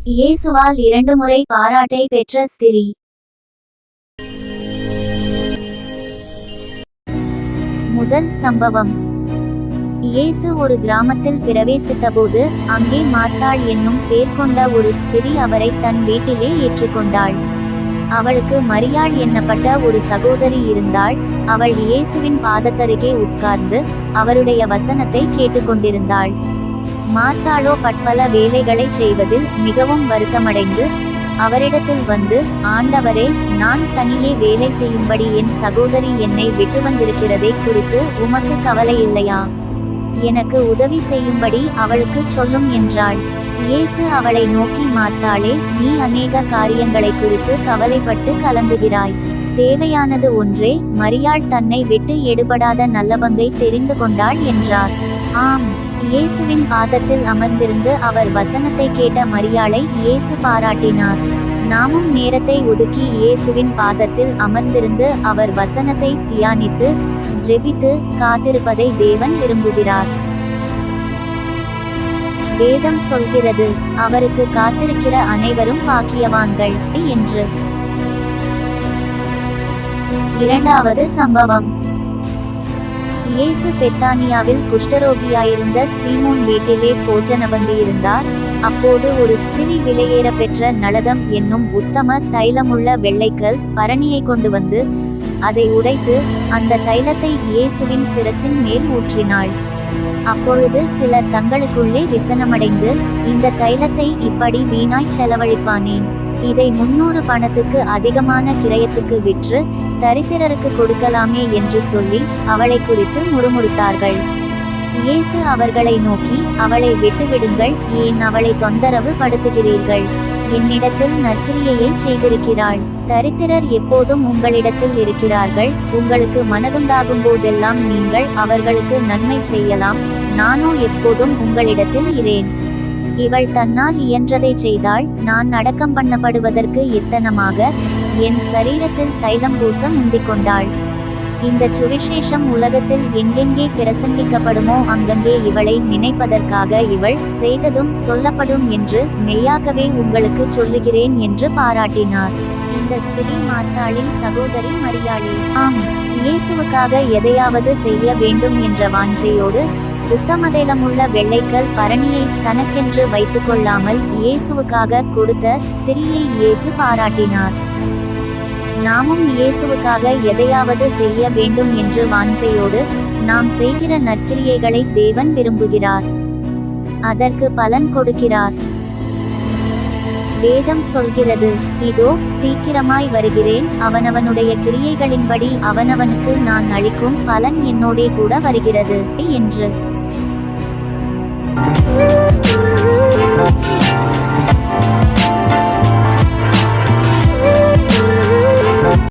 இயேசுவால் 2 முறை பாராட்டை பெற்ற ஸ்திரீ. முதல் சம்பவம். இயேசு ஒரு கிராமத்தில் பிரவேசித்தபோது அங்கே மார்த்தாள் என்னும் பேர் கொண்ட ஒரு ஸ்திரீ அவரை தன் வீட்டிலே ஏற்றுக்கொண்டாள். அவளுக்கு மரியாள் என்னப்பட்ட ஒரு சகோதரி இருந்தாள். அவள் இயேசுவின் பாதத்தருகே உட்கார்ந்து அவருடைய வசனத்தை கேட்டுக்கொண்டிருந்தாள். மார்த்தாளோ பற்பல வேலைகளை செய்வதில் மிகவும் வருத்தமடைந்து அவரிடத்தில் வந்து, ஆண்டவரே, நான் தனியே வேலை செய்யும்படி என் சகோதரி என்னை விட்டு வந்திருக்கிறதை குறித்து உமக்கு கவலை இல்லையா? எனக்கு உதவி செய்யும்படி அவளுக்கு சொல்லும் என்றாள். இயேசு அவளை நோக்கி, மார்த்தாளே, நீ அநேக காரியங்களை குறித்து கவலைப்பட்டு கலங்குகிறாய். தேவையானது ஒன்றே. மரியாள் தன்னை விட்டு எடுபடாத நல்ல பங்கை தெரிந்து கொண்டாள் என்றார். ஆம். இயேசுவின் பாதத்தில் அமர்ந்திருந்து அவர் வசனத்தை கேட்ட மரியாளை இயேசு பாராட்டினார். நாமும் நேரத்தை ஒதுக்கி இயேசுவின் பாதத்தில் அமர்ந்திருந்து அவர் வசனத்தை தியானித்து ஜெபித்து காத்திருப்பதை தேவன் விரும்புகிறார். வேதம் சொல்கிறது, அவருக்கு காத்திருக்கிற அனைவரும் பாக்கியவான்கள் என்று. இரண்டாவது சம்பவம். இயேசு பெத்தானியாவில் குஷ்டரோகியாயிருந்த சீமோன் வீட்டிலே போஜனபந்தியிருந்தார். அப்போது ஒரு ஸ்திரீ விலையேற பெற்ற நளதம் என்னும் உத்தம தைலமுள்ள வெள்ளைக்கல் பரணியை கொண்டு வந்து அதை உடைத்து அந்த தைலத்தை இயேசுவின் சிரசின் மேல் ஊற்றினாள். அப்பொழுது சிலர் தங்களுக்குள்ளே விசனமடைந்து, இந்த தைலத்தை இப்படி வீணாய் செலவழிப்பானேன்? இதை 300 பணத்துக்கு அதிகமான கிரயத்துக்கு விற்று தரித்திரருக்கு கொடுக்கலாமே என்று சொல்லி அவளை குறித்து முறுமுறுத்தார்கள். இயேசு அவர்களை நோக்கி, அவளை விட்டுவிடுங்கள், ஏன் அவளை தொந்தரவு படுத்துகிறீர்கள்? என்னிடத்தில் நற்கிரியையை செய்திருக்கிறாள். தரித்திரர் எப்போதும் உங்களிடத்தில் இருக்கிறார்கள். உங்களுக்கு மனதுண்டாகும் போதெல்லாம் நீங்கள் அவர்களுக்கு நன்மை செய்யலாம். நானோ எப்போதும் உங்களிடத்தில் இரேன். இவள் தன்னால் இயன்றதை செய்தாள். நான் அடக்கம் பண்ணப்படுவதற்கு எத்தனமாக என் சரீரத்தில் தைலம் பூச முந்திக் கொண்டாள். இந்த சுவிசேஷம் உலகத்தில் எங்கெங்கே பிரசங்கிக்கப்படுமோ அங்கங்கே இவளை நினைப்பதற்காக இவள் செய்ததும் சொல்லப்படும் என்று மெய்யாகவே உங்களுக்கு சொல்லுகிறேன் என்று பாராட்டினார். இந்த ஸ்திரீ மார்த்தாளின் சகோதரி மரியாளே. ஆம், இயேசுவுக்காக எதையாவது செய்ய வேண்டும் என்ற வாஞ்சையோடு உத்தமதைலமுள்ள வெள்ளைக்கல் பரணியை தனக்கென்று வைத்துக்கொள்ளாமல் இயேசுவுக்காக கொடுத்த ஸ்திரீயை இயேசு பாராட்டினார். நாமும் இயேசுவுக்காக எதையாவது செய்ய வேண்டும் என்று வாஞ்சையோடு நாம் செய்கிற நற்கிரியைகளை தேவன் விரும்புகிறார். அதற்கு பலன் கொடுக்கிறார். வேதம் சொல்கிறது, இதோ சீக்கிரமாய் வருகிறேன், அவனவனுடைய கிரியைகளின்படி அவனவனுக்கு நான் அளிக்கும் பலன் என்னோடே கூட வருகிறது என்று.